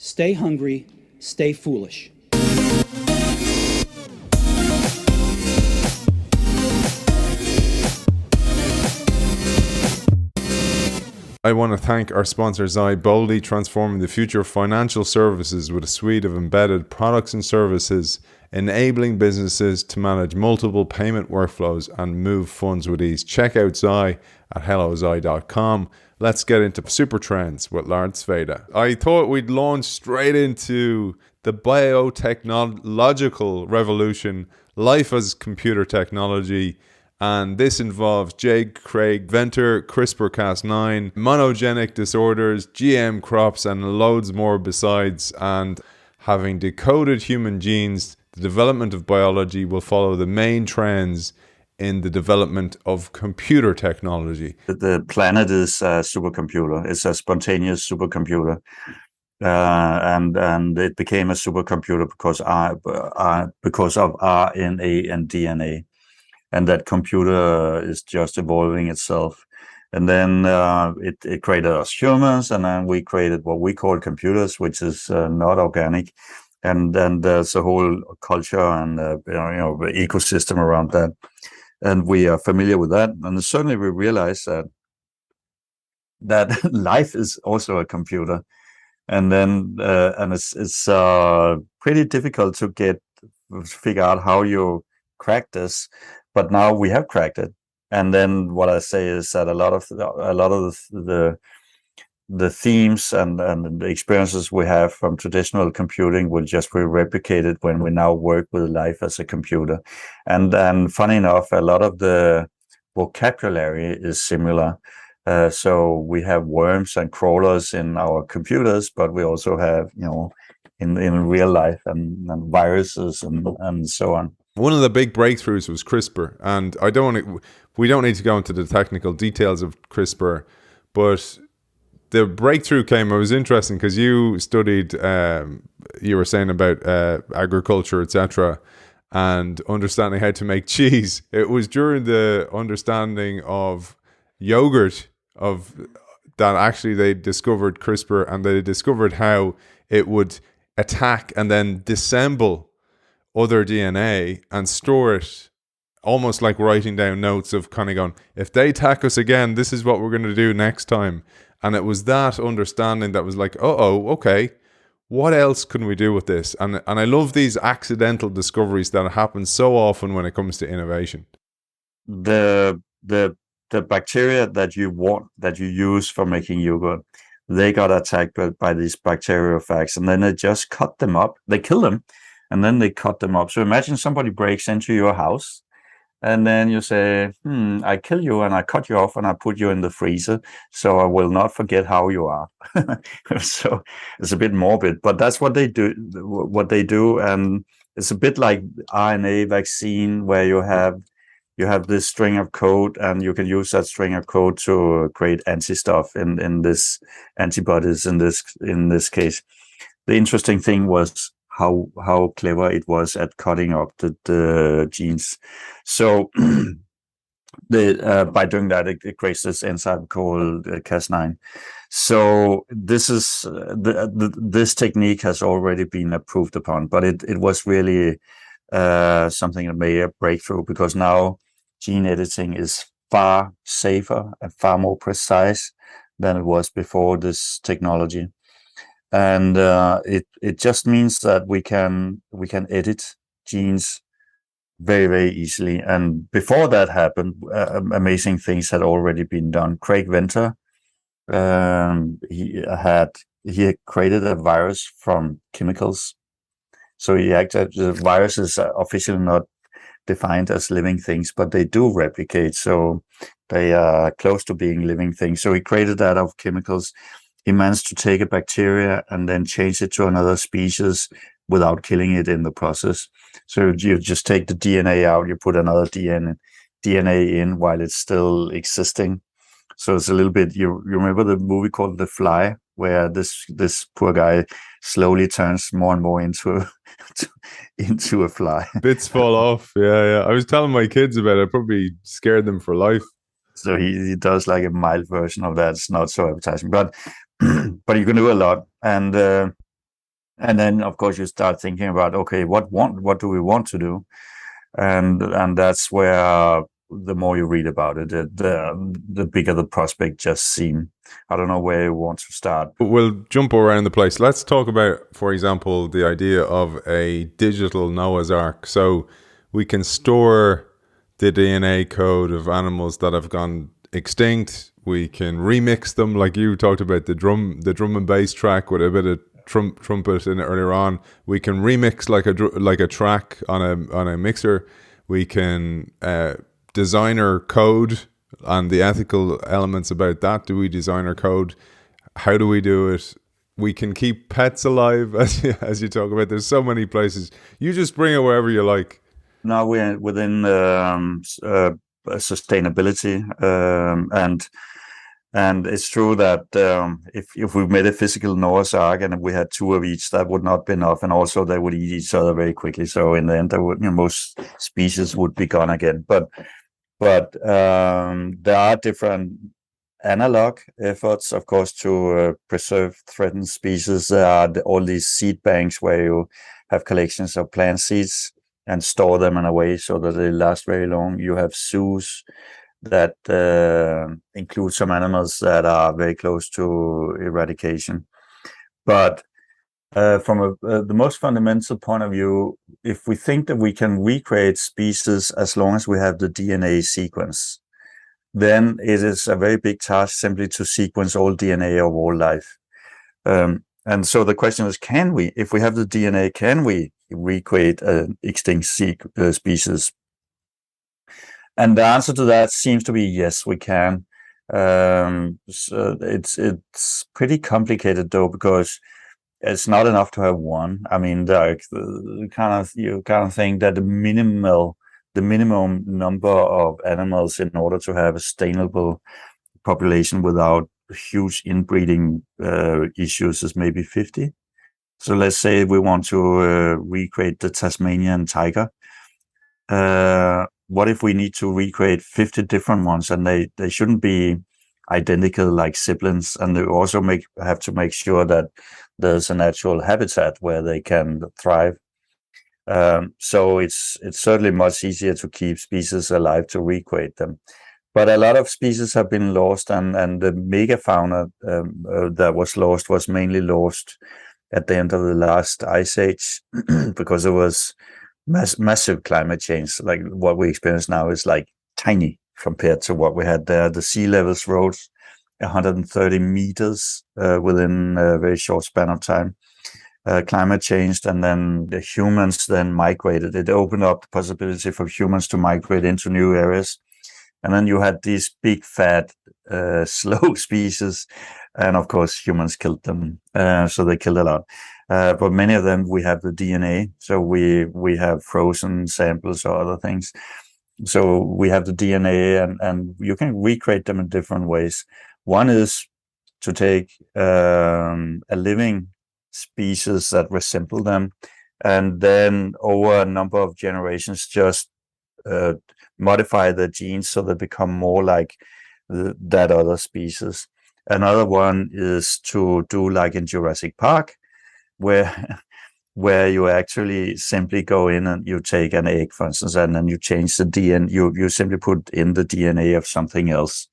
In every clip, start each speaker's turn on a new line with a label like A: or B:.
A: Stay hungry, stay foolish.
B: I want to thank our sponsor Zai, boldly transforming the future of financial services with a suite of embedded products and services, enabling businesses to manage multiple payment workflows and move funds with ease. Check out Zai at hellozai.com. Let's get into SuperTrends with Lars Tvede. I thought we'd launch straight into the biotechnological revolution, life as computer technology. And this involves J. Craig Venter, CRISPR-Cas9, monogenic disorders, GM crops, and loads more besides. And having decoded human genes, the development of biology will follow the main trends in the development of computer technology.
C: The planet is a supercomputer. It's a spontaneous supercomputer. And it became a supercomputer because of RNA and DNA. And that computer is just evolving itself. And then it created us humans, and then we created what we call computers, which is not organic. And then there's a whole culture and ecosystem around that. And we are familiar with that. And certainly we realize that life is also a computer. And then and it's pretty difficult to figure out how you crack this. But now we have cracked it, and then what I say is that a lot of the themes and the experiences we have from traditional computing will just be replicated when we now work with life as a computer. And funny enough, a lot of the vocabulary is similar. So we have worms and crawlers in our computers, but we also have in real life and viruses and so on.
B: One of the big breakthroughs was CRISPR, and we don't need to go into the technical details of CRISPR, but the breakthrough came. It was interesting because you studied, you were saying about agriculture, etc., and understanding how to make cheese. It was during the understanding of yogurt that actually they discovered CRISPR, and they discovered how it would attack and then disassemble other DNA and store it, almost like writing down notes of kind of going, if they attack us again, this is what we're going to do next time. And it was that understanding that was like, okay, what else can we do with this? And I love these accidental discoveries that happen so often when it comes to innovation.
C: The bacteria that you use for making yogurt, they got attacked by these bacteriophages, and then they just cut them up. They kill them, and then they cut them up. So imagine somebody breaks into your house, and then you say, I kill you, and I cut you off, and I put you in the freezer, so I will not forget how you are. So it's a bit morbid, but that's what they do. And it's a bit like RNA vaccine, where you have this string of code, and you can use that string of code to create anti-stuff in this antibodies in this case. The interesting thing was how clever it was at cutting up the genes. So by doing that, it creates this enzyme called Cas9. So this is this technique has already been approved upon, but it was really something that made a breakthrough, because now gene editing is far safer and far more precise than it was before this technology. And it just means that we can edit genes very, very easily. And before that happened, amazing things had already been done. Craig Venter, he had created a virus from chemicals. So the virus is officially not defined as living things, but they do replicate. So they are close to being living things. So he created that out of chemicals. He managed to take a bacteria and then change it to another species without killing it in the process. So you just take the DNA out, you put another DNA in while it's still existing. So it's a little bit, you remember the movie called The Fly, where this poor guy slowly turns more and more into a fly.
B: Bits fall off. Yeah. I was telling my kids about it. I probably scared them for life.
C: So he does like a mild version of that. It's not so appetizing, but you can do a lot. And And then, of course, you start thinking about, okay, what do we want to do? And that's where the more you read about it, the bigger the prospect just seem. I don't know where you want to start.
B: We'll jump around the place. Let's talk about, for example, the idea of a digital Noah's Ark. So we can store the DNA code of animals that have gone extinct. We can remix them, like you talked about the drum and bass track with a bit of trumpet in it earlier on. We can remix like a track on a mixer. We can designer code and the ethical elements about that. Do we design our code? How do we do it? We can keep pets alive, as you talk about. There's so many places. You just bring it wherever you like.
C: Now we're within sustainability, and it's true that if we made a physical Noah's Ark and we had two of each, that would not be enough, and also they would eat each other very quickly. So in the end, most species would be gone again. But there are different analog efforts, of course, to preserve threatened species. There are all these seed banks where you have collections of plant seeds and store them in a way so that they last very long. You have zoos that include some animals that are very close to eradication. But from the most fundamental point of view, if we think that we can recreate species as long as we have the DNA sequence, then it is a very big task simply to sequence all DNA of all life. And so the question is, can we, if we have the DNA, can we recreate an extinct species? And the answer to that seems to be yes, we can. So it's pretty complicated though, because it's not enough to have one. I mean, you kind of think that the minimum number of animals in order to have a sustainable population without huge inbreeding issues is maybe 50. So let's say we want to recreate the Tasmanian tiger. What if we need to recreate 50 different ones, and they shouldn't be identical like siblings, and they also have to make sure that there's a natural habitat where they can thrive. So it's certainly much easier to keep species alive to recreate them. But a lot of species have been lost, and the megafauna that was lost was mainly lost at the end of the last ice age because there was massive climate change. Like what we experience now is like tiny compared to what we had there. The sea levels rose 130 meters within a very short span of time. Climate changed, and then the humans then migrated. It opened up the possibility for humans to migrate into new areas. And then you had these big, fat, slow species. And of course, humans killed them. So they killed a lot. But many of them, we have the DNA. So we have frozen samples or other things. So we have the DNA, and you can recreate them in different ways. One is to take a living species that resemble them, and then over a number of generations, just modify the genes so they become more like that other species. Another one is to do like in Jurassic Park, where you actually simply go in and you take an egg, for instance, and then you change the DNA. You simply put in the DNA of something else.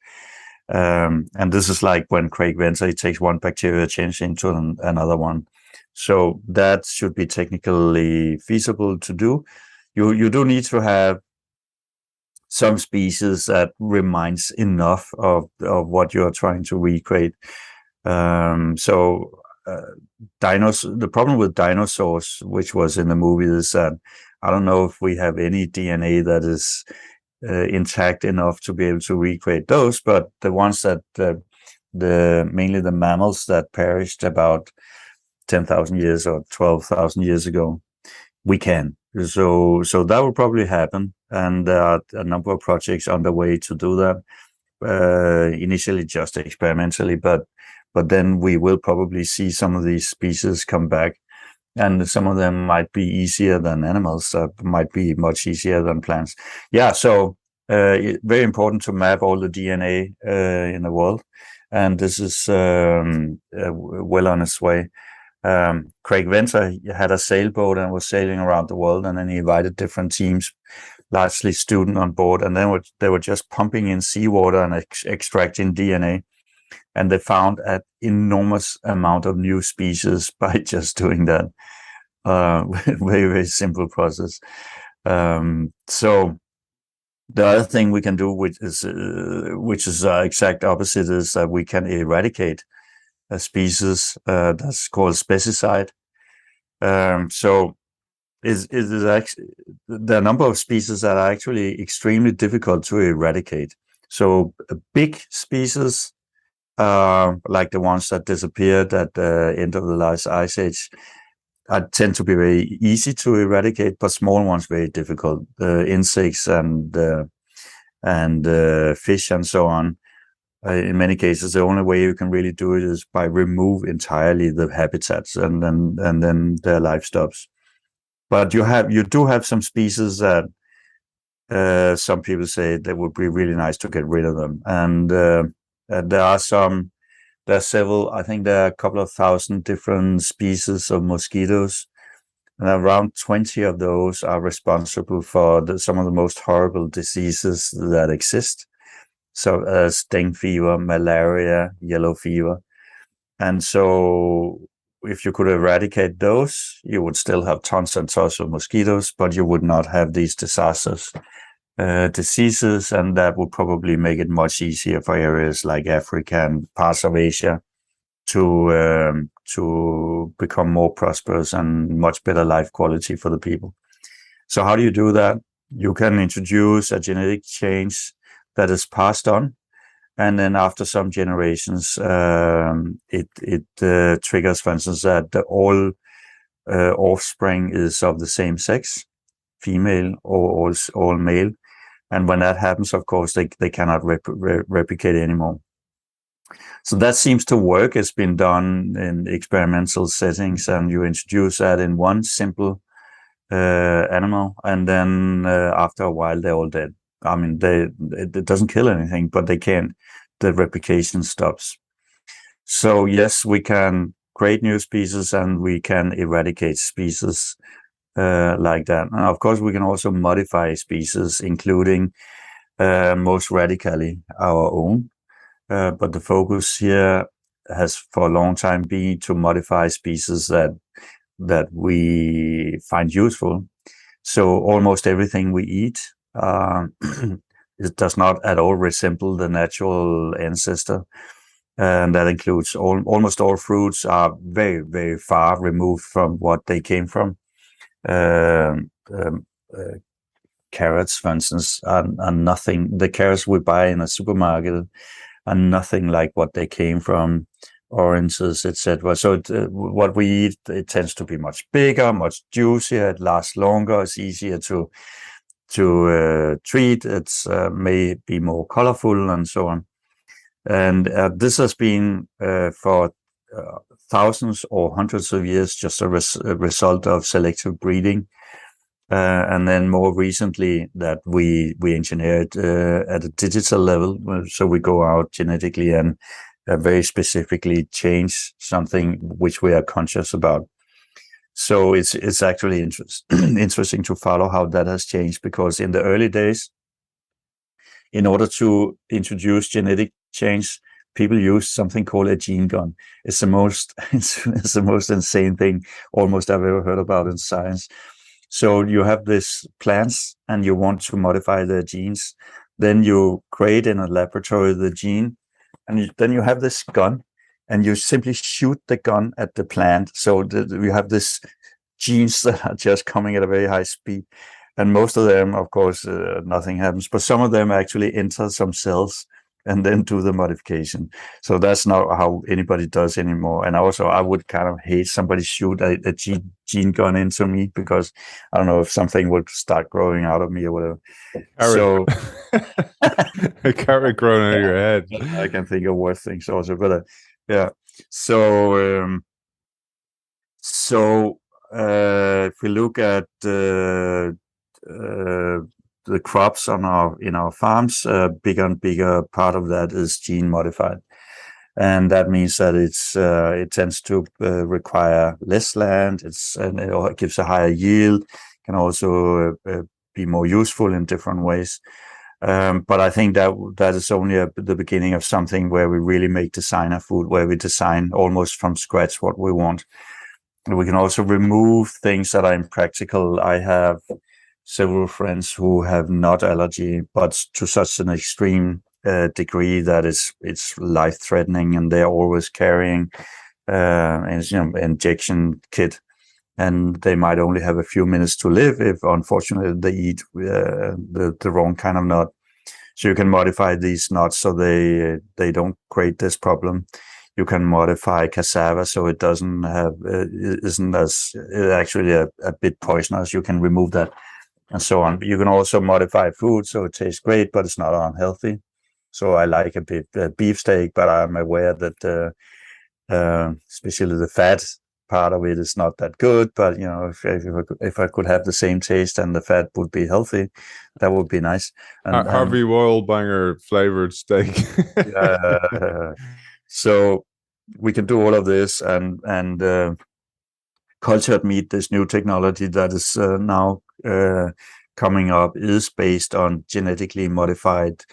C: And this is like when Craig Venter, he takes one bacteria, change into another one. So that should be technically feasible to do. You do need to have some species that reminds enough of what you're trying to recreate. The problem with dinosaurs, which was in the movie, is that I don't know if we have any DNA that is intact enough to be able to recreate those, but the ones that mainly the mammals that perished about 10,000 years or 12,000 years ago, we can. So that will probably happen, and there are a number of projects underway to do that. Initially just experimentally, but then we will probably see some of these species come back, and some of them might be easier than animals, might be much easier than plants. Yeah, so very important to map all the DNA in the world, and this is well on its way. Craig Venter had a sailboat and was sailing around the world, and then he invited different teams, largely student on board, and then they were just pumping in seawater and extracting DNA, and they found an enormous amount of new species by just doing that. Very, very simple process. So the other thing we can do, which is exact opposite, is that we can eradicate a species that's called speciescide. So is actually there are a number of species that are actually extremely difficult to eradicate. So big species, like the ones that disappeared at the end of the last ice age, tend to be very easy to eradicate, but small ones very difficult. Insects and fish and so on. In many cases, the only way you can really do it is by remove entirely the habitats, and then their life stops. But you do have some species that some people say that would be really nice to get rid of them, and there are several. I think there are a couple of thousand different species of mosquitoes, and around 20 of those are responsible for some of the most horrible diseases that exist. So dengue fever, malaria, yellow fever. And so if you could eradicate those, you would still have tons and tons of mosquitoes, but you would not have these diseases, and that would probably make it much easier for areas like Africa and parts of Asia to become more prosperous and much better life quality for the people. So how do you do that? You can introduce a genetic change that is passed on, and then after some generations, it triggers, for instance, that all offspring is of the same sex, female or all male. And when that happens, of course, they cannot replicate anymore. So that seems to work. It's been done in experimental settings, and you introduce that in one simple animal, and then after a while, they're all dead. I mean, it doesn't kill anything, but the replication stops. So yes, we can create new species and we can eradicate species like that. And of course, we can also modify species, including most radically our own. But the focus here has for a long time been to modify species that we find useful. So almost everything we eat, it does not at all resemble the natural ancestor. And that includes almost all fruits are very, very far removed from what they came from. Carrots, for instance, are nothing. The carrots we buy in a supermarket are nothing like what they came from. Oranges, etc. So what we eat, it tends to be much bigger, much juicier. It lasts longer. It's easier to treat. It's may be more colorful and so on. And this has been for thousands or hundreds of years just a result of selective breeding. And then more recently that we engineered at a digital level. So we go out genetically and very specifically change something which we are conscious about. So it's actually interesting to follow how that has changed, because in the early days, in order to introduce genetic change, people used something called a gene gun. It's the most insane thing almost I've ever heard about in science. So you have these plants and you want to modify their genes. Then you create in a laboratory the gene, and then you have this gun, and you simply shoot the gun at the plant. So you have this genes that are just coming at a very high speed. And most of them, of course, nothing happens. But some of them actually enter some cells and then do the modification. So that's not how anybody does anymore. And also, I would kind of hate somebody shoot a gene gun into me, because I don't know if something would start growing out of me or whatever. So
B: a carrot growing out of your head.
C: I can think of worse things also, but yeah. So if we look at the crops in our farms, bigger and bigger part of that is gene modified. and that means that it tends to require less land. It gives a higher yield. Can also be more useful in different ways. But I think that is only the beginning of something where we really make designer food, where we design almost from scratch what we want. And we can also remove things that are impractical. I have several friends who have nut allergy, but to such an extreme degree that it's life-threatening, and they're always carrying injection kit, and they might only have a few minutes to live if, unfortunately, they eat the wrong kind of nut. So you can modify these nuts so they don't create this problem. You can modify cassava so it doesn't have isn't as actually a bit poisonous. You can remove that and so on. But you can also modify food so it tastes great, but it's not unhealthy. So I like a bit beefsteak, but I'm aware that especially the fat part of it is not that good. But if I could have the same taste and the fat would be healthy, that would be nice. And
B: Harvey Wildbanger flavored steak.
C: So we can do all of this, and cultured meat, this new technology that is now coming up, is based on genetically modified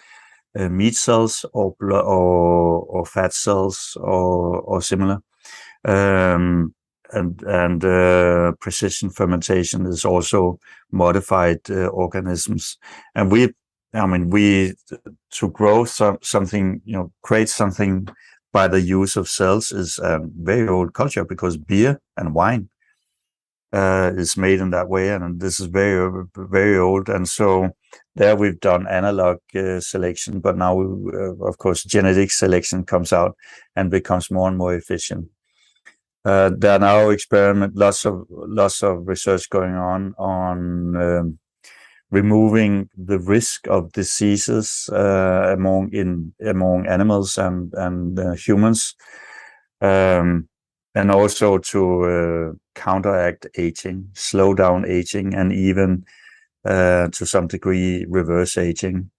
C: meat cells or fat cells or similar. And precision fermentation is also modified organisms. And we to grow something, create something by the use of cells is a very old culture, because beer and wine is made in that way, and this is very, very old. And so there we've done analog selection, but now of course genetic selection comes out and becomes more and more efficient. There are now lots of research going on removing the risk of diseases among animals and humans, and also to counteract aging, slow down aging, and even to some degree reverse aging.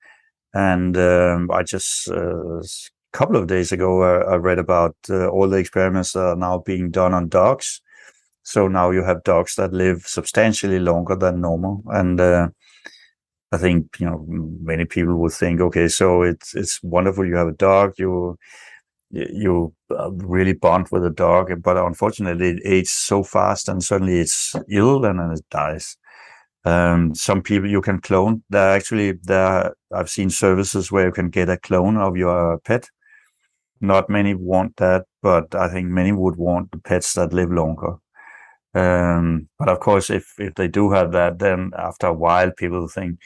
C: And I just a couple of days ago I read about all the experiments that are now being done on dogs. So now you have dogs that live substantially longer than normal, and I think many people would think, okay, so it's wonderful you have a dog, you really bond with a dog, but unfortunately it ages so fast, and suddenly it's ill and then it dies. Some people you can clone. I've seen services where you can get a clone of your pet. Not many want that, but I think many would want the pets that live longer. But of course, if they do have that, then after a while, people think,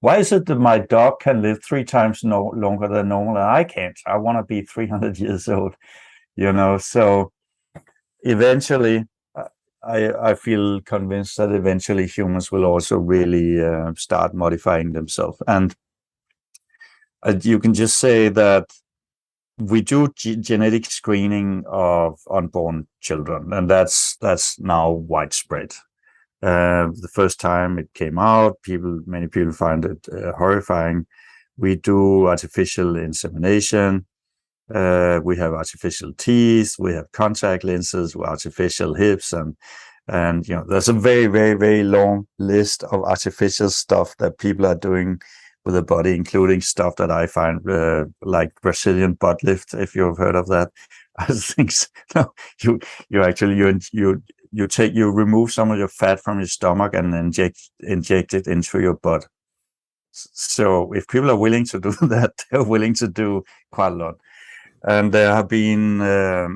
C: why is it that my dog can live 3 times longer than normal and I can't? I want to be 300 years old, So eventually, I feel convinced that eventually humans will also really start modifying themselves. And you can just say that we do genetic screening of unborn children, and that's now widespread. The first time it came out, many people find it horrifying. We do artificial insemination. We have artificial teeth. We have contact lenses with artificial hips, and there's a very, very, very long list of artificial stuff that people are doing with the body, including stuff that I find like Brazilian butt lift. If you've heard of that, I think no, you remove some of your fat from your stomach and inject it into your butt. So if people are willing to do that, they're willing to do quite a lot. And there have been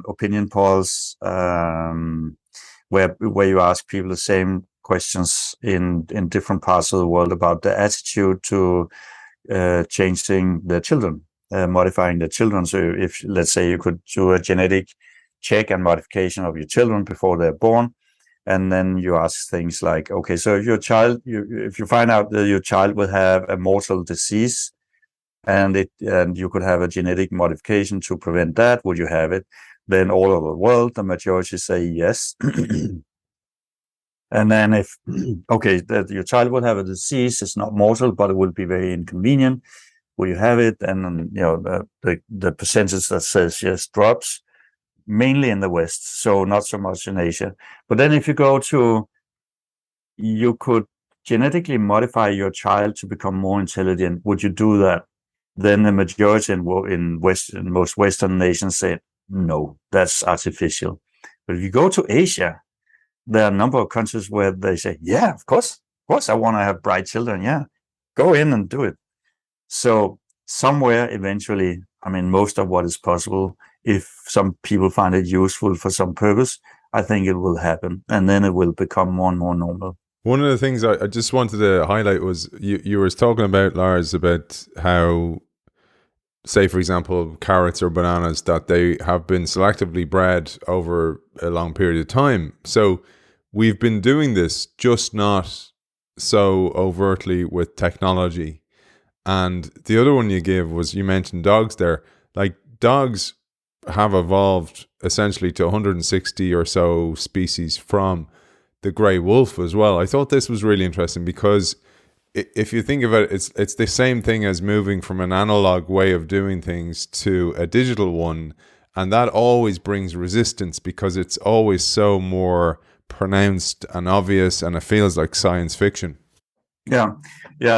C: opinion polls where you ask people the same questions in different parts of the world about the attitude to changing their children, modifying their children. So if, let's say, you could do a genetic check and modification of your children before they're born, and then you ask things like, okay, so if if you find out that your child will have a mortal disease, and you could have a genetic modification to prevent that, would you have it? Then all over the world, the majority say yes. And then that your child will have a disease, it's not mortal, but it will be very inconvenient, will you have it? And the percentage that says yes drops, mainly in the West, so not so much in Asia. But then if you go to, you could genetically modify your child to become more intelligent. Would you do that? Then the majority in most Western nations say, no, that's artificial. But if you go to Asia, there are a number of countries where they say, yeah, of course, I want to have bright children. Yeah, go in and do it. So somewhere eventually, I mean, most of what is possible, if some people find it useful for some purpose, I think it will happen. And then it will become more and more normal.
B: One of the things I just wanted to highlight was you were talking about, Lars, about how, say, for example, carrots or bananas, that they have been selectively bred over a long period of time. So we've been doing this, just not so overtly with technology. And the other one you gave was, you mentioned dogs there. Like, dogs have evolved essentially to 160 or so species from the grey wolf as well. I thought this was really interesting because if you think about it, it's the same thing as moving from an analog way of doing things to a digital one, and that always brings resistance because it's always so more pronounced and obvious, and it feels like science fiction.
C: Yeah.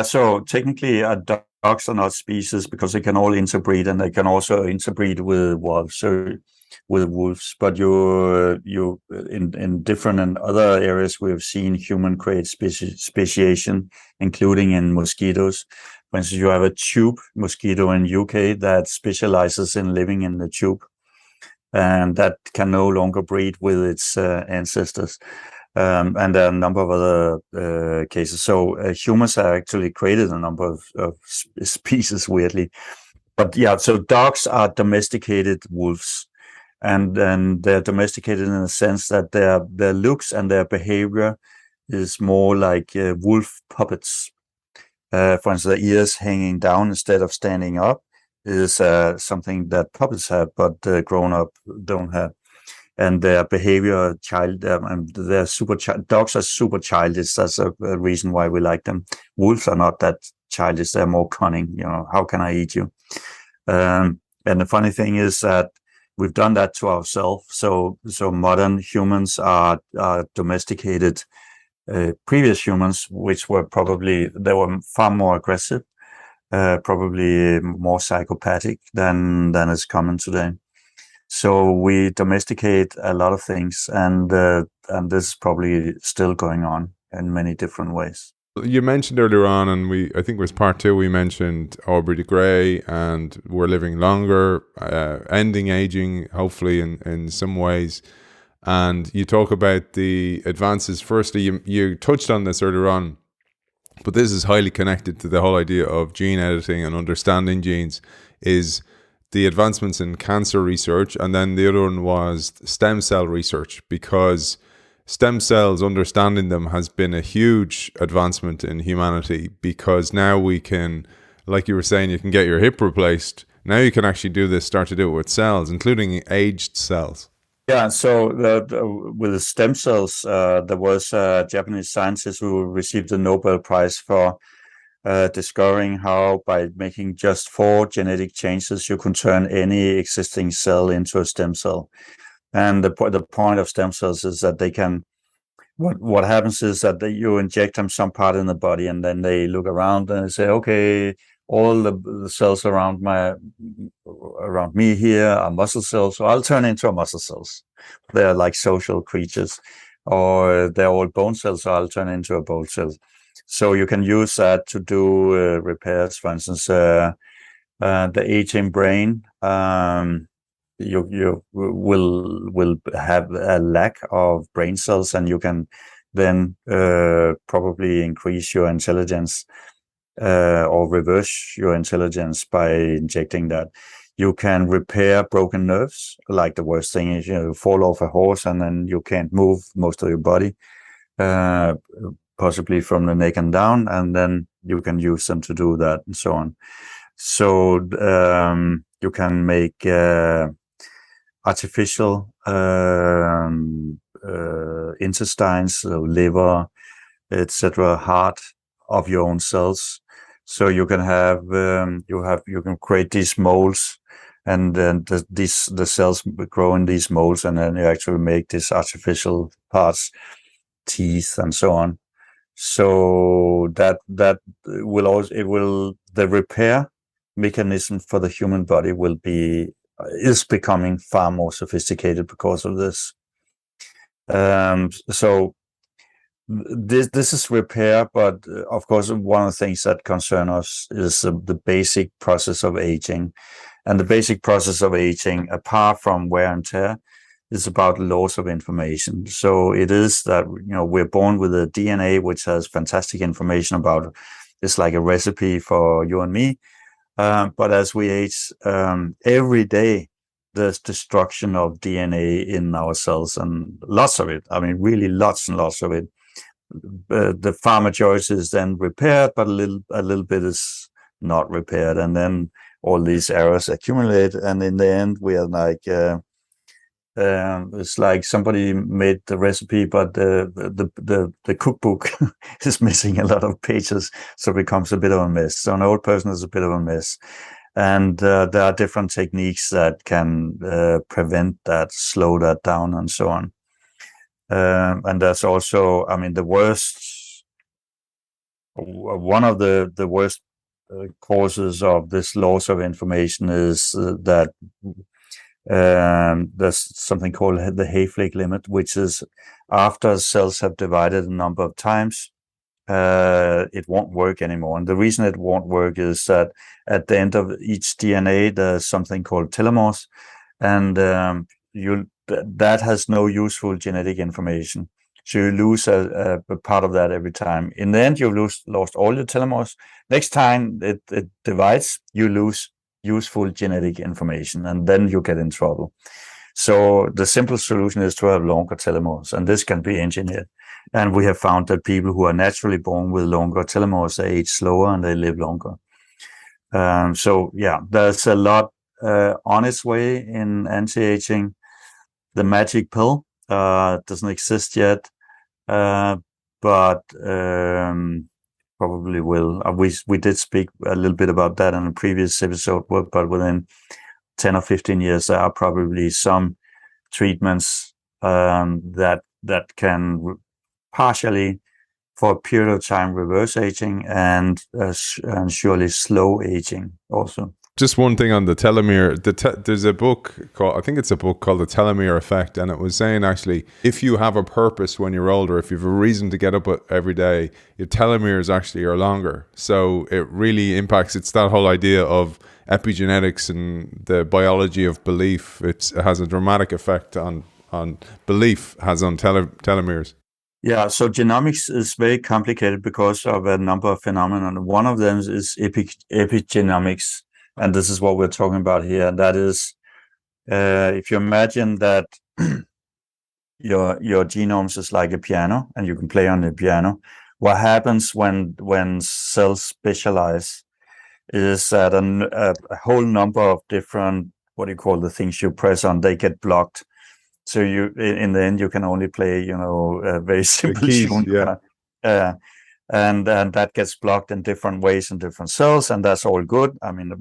C: So technically, dogs are not species because they can all interbreed, and they can also interbreed with wolves. But you in different and other areas, we have seen human-created speciation, including in mosquitoes. For instance, you have a tube mosquito in UK that specializes in living in the tube, and that can no longer breed with its ancestors. And there are a number of other cases. So humans have actually created a number of species, weirdly. But yeah, so dogs are domesticated wolves. And they're domesticated in the sense that their looks and their behavior is more like wolf puppets. For instance, the ears hanging down instead of standing up is something that puppets have, but grown-up don't have. And their behavior, dogs are super childish. That's a reason why we like them. Wolves are not that childish. They're more cunning. How can I eat you? And the funny thing is that we've done that to ourselves. So modern humans are domesticated previous humans, which were they were far more aggressive, probably more psychopathic than is common today. So we domesticate a lot of things, and this is probably still going on in many different ways.
B: You mentioned earlier on, and I think it was part 2, we mentioned Aubrey de Grey, and we're living longer, ending aging, hopefully in some ways. And you talk about the advances. Firstly, you touched on this earlier on, but this is highly connected to the whole idea of gene editing and understanding genes, is the advancements in cancer research. And then the other one was stem cell research, because stem cells, understanding them has been a huge advancement in humanity, because now we can, like you were saying, you can get your hip replaced. Now you can actually start to do it with cells, including aged cells.
C: Yeah, so with the stem cells, there was a Japanese scientist who received the Nobel Prize for discovering how, by making just 4 genetic changes, you can turn any existing cell into a stem cell. And the point of stem cells is that they can, what happens is that you inject them some part in the body, and then they look around and they say, okay, all the cells around me here are muscle cells, so I'll turn into a muscle cells. They're like social creatures. Or they're all bone cells, so I'll turn into a bone cell. So you can use that to do repairs. For instance, the aging brain, you will have a lack of brain cells, and you can then probably increase your intelligence or reverse your intelligence by injecting that. You can repair broken nerves. Like, the worst thing is you fall off a horse and then you can't move most of your body, possibly from the neck and down, and then you can use them to do that, and so on. So you can make artificial intestines, so liver, etc., heart of your own cells. So you can have you can create these molds, and then the cells grow in these molds, and then you actually make these artificial parts, teeth, and so on. So that will also the repair mechanism for the human body is becoming far more sophisticated because of this. So this is repair, but of course one of the things that concern us is the basic process of aging, and the basic process of aging, apart from wear and tear, is about loss of information. So it is that we're born with a DNA which has fantastic information about. It's like a recipe for you and me, but as we age, every day there's destruction of DNA in our cells, and lots of it. I mean, really lots and lots of it. The far majority is then repaired, but a little bit is not repaired, and then all these errors accumulate, and in the end we are like it's like somebody made the recipe, but the cookbook is missing a lot of pages, so it becomes a bit of a mess. So an old person is a bit of a mess, and there are different techniques that can prevent that, slow that down, and so on. And that's also, I mean, one of the worst causes of this loss of information is that there's something called the Hayflick limit, which is after cells have divided a number of times, it won't work anymore. And the reason it won't work is that at the end of each DNA, there's something called telomeres, and that has no useful genetic information. So you lose a part of that every time. In the end, you've lost all your telomeres. Next time it divides, you lose useful genetic information, and then you get in trouble. So the simple solution is to have longer telomeres, and this can be engineered. And we have found that people who are naturally born with longer telomeres, they age slower and they live longer. So yeah, there's a lot on its way in anti-aging. The magic pill doesn't exist yet, but probably will. We did speak a little bit about that in a previous episode, but within 10 or 15 years, there are probably some treatments that can partially, for a period of time, reverse aging and surely slow aging also.
B: Just one thing on the telomere. There's a book called, I think it's a book called The Telomere Effect, and it was saying actually, if you have a purpose when you're older, if you have a reason to get up every day, your telomeres actually are longer. So it really impacts. It's that whole idea of epigenetics and the biology of belief. It has a dramatic effect on belief, has on telomeres.
C: Yeah, so genomics is very complicated because of a number of phenomena. One of them is epigenomics. And this is what we're talking about here. That is, if you imagine that your genomes is like a piano, and you can play on the piano, what happens when cells specialize is that a whole number of different, what do you call the things you press on, they get blocked. So in the end, you can only play, a very simple tune.
B: Yeah.
C: And that gets blocked in different ways in different cells, and that's all good. I mean,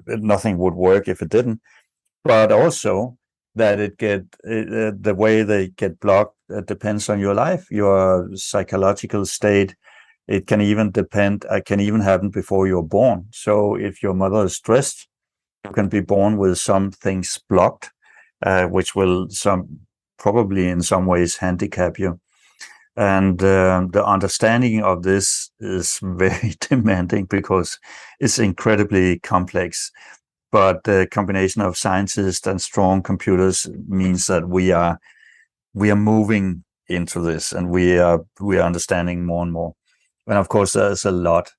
C: nothing would work if it didn't. But also that the way they get blocked depends on your life, your psychological state. It can even happen before you're born. So if your mother is stressed, you can be born with some things blocked, which will probably in some ways handicap you. And the understanding of this is very demanding because it's incredibly complex. But the combination of scientists and strong computers means that we are moving into this, and we are understanding more and more. And of course, there's a lot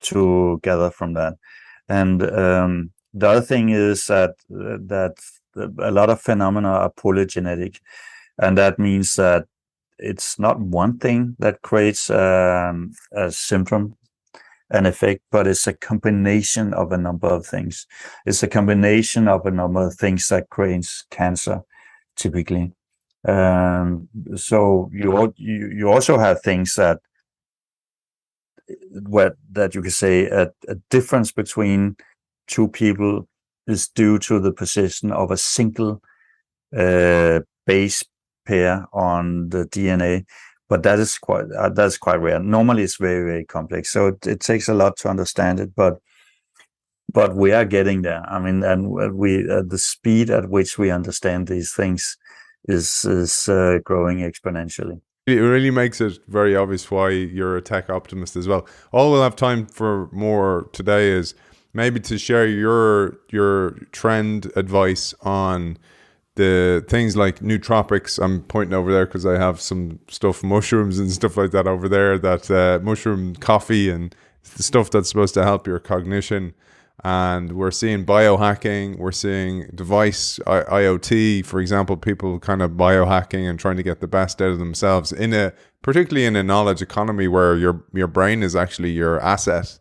C: to gather from that. And the other thing is that a lot of phenomena are polygenetic, and that means that it's not one thing that creates a symptom, an effect, but it's a combination of a number of things. It's a combination of a number of things that creates cancer, typically. So you also have things that that you could say a difference between two people is due to the position of a single base pair on the DNA, but that's quite rare. Normally, it's very, very complex, so it takes a lot to understand it, but we are getting there. I mean, and the speed at which we understand these things is growing exponentially.
B: It really makes it very obvious why you're a tech optimist as well. All we'll have time for more today is maybe to share your trend advice on the things like nootropics. I'm pointing over there because I have some stuff, mushrooms and stuff like that over there, that mushroom coffee and the stuff that's supposed to help your cognition. And we're seeing biohacking, we're seeing device IoT, for example, people kind of biohacking and trying to get the best out of themselves particularly in a knowledge economy where your brain is actually your asset,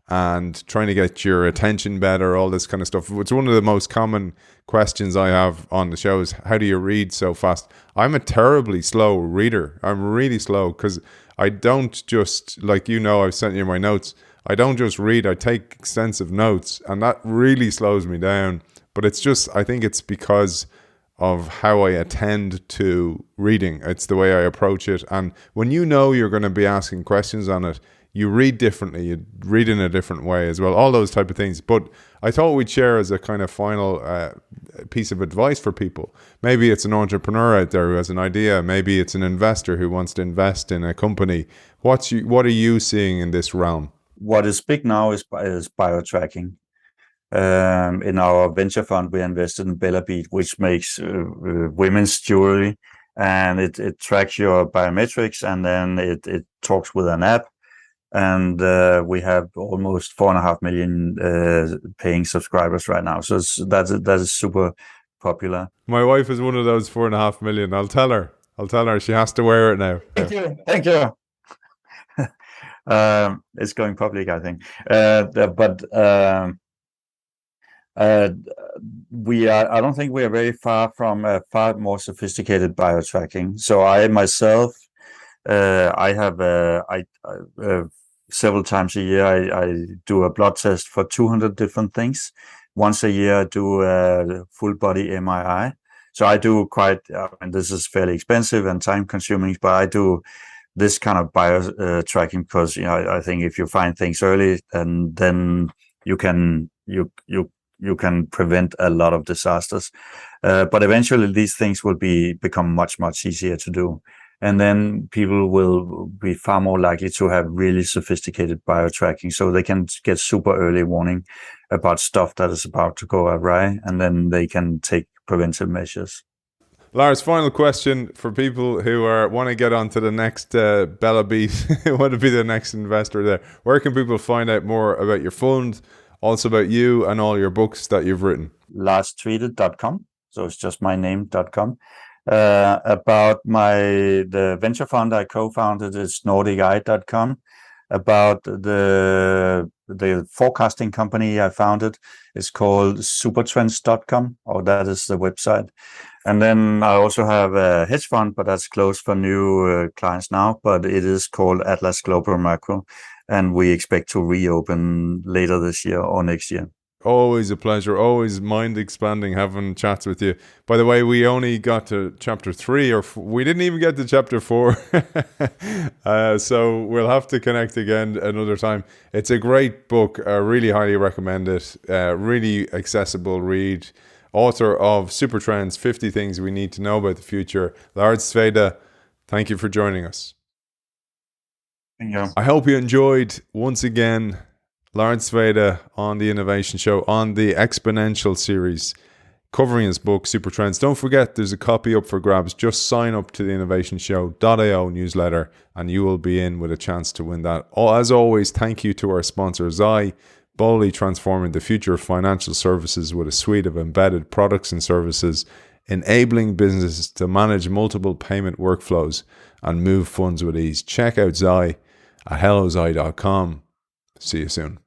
B: and trying to get your attention better, all this kind of stuff. It's one of the most common questions I have on the show is, how do you read so fast? I'm a terribly slow reader. I'm really slow because I don't just, like, I've sent you my notes. I don't just read, I take extensive notes, and that really slows me down. But it's just, I think it's because of how I attend to reading. It's the way I approach it. And when you're going to be asking questions on it, you read differently, you read in a different way as well, all those type of things. But I thought we'd share as a kind of final piece of advice for people. Maybe it's an entrepreneur out there who has an idea. Maybe it's an investor who wants to invest in a company. What are you seeing in this realm?
C: What is big now is biotracking. In our venture fund, we invested in Beat, which makes women's jewelry, and it tracks your biometrics, and then it talks with an app. And we have almost 4.5 million paying subscribers right now. So that is super popular.
B: My wife is one of those 4.5 million. I'll tell her she has to wear it now.
C: Thank you. It's going public, I think. I don't think we are very far from a far more sophisticated biotracking. So I myself, I have several times a year, I do a blood test for 200 different things. Once a year, I do a full body MRI. So I do quite, and this is fairly expensive and time consuming, but I do this kind of tracking because I think if you find things early, and then you can prevent a lot of disasters. But eventually, these things will become much easier to do. And then people will be far more likely to have really sophisticated biotracking, so they can get super early warning about stuff that is about to go awry, and then they can take preventive measures.
B: Lars, final question for people who want to get onto the next Beat, want to be the next investor there. Where can people find out more about your fund, also about you and all your books that you've written?
C: LarsTvede.com. So it's just my name.com. About the venture fund I co-founded is NordicEye.com. About the forecasting company I founded is called SuperTrends.com, or that is the website. And then I also have a hedge fund, but that's closed for new clients now, but it is called Atlas Global Macro, and we expect to reopen later this year or next year.
B: Always a pleasure, always mind expanding having chats with you. By the way, we only got to chapter 3, we didn't even get to chapter 4. So we'll have to connect again another time. It's a great book. I really highly recommend it. Really accessible read. Author of SuperTrends, 50 Things We Need to Know About the Future. Lars Tvede, thank you for joining us.
C: Thank you.
B: I hope you enjoyed, once again, Lars Tvede on the Innovation Show, on the Exponential series, covering his book, SuperTrends. Don't forget, there's a copy up for grabs. Just sign up to the innovationshow.io newsletter and you will be in with a chance to win that. As always, thank you to our sponsor, Zai, boldly transforming the future of financial services with a suite of embedded products and services, enabling businesses to manage multiple payment workflows and move funds with ease. Check out Zai at hellozai.com. See you soon.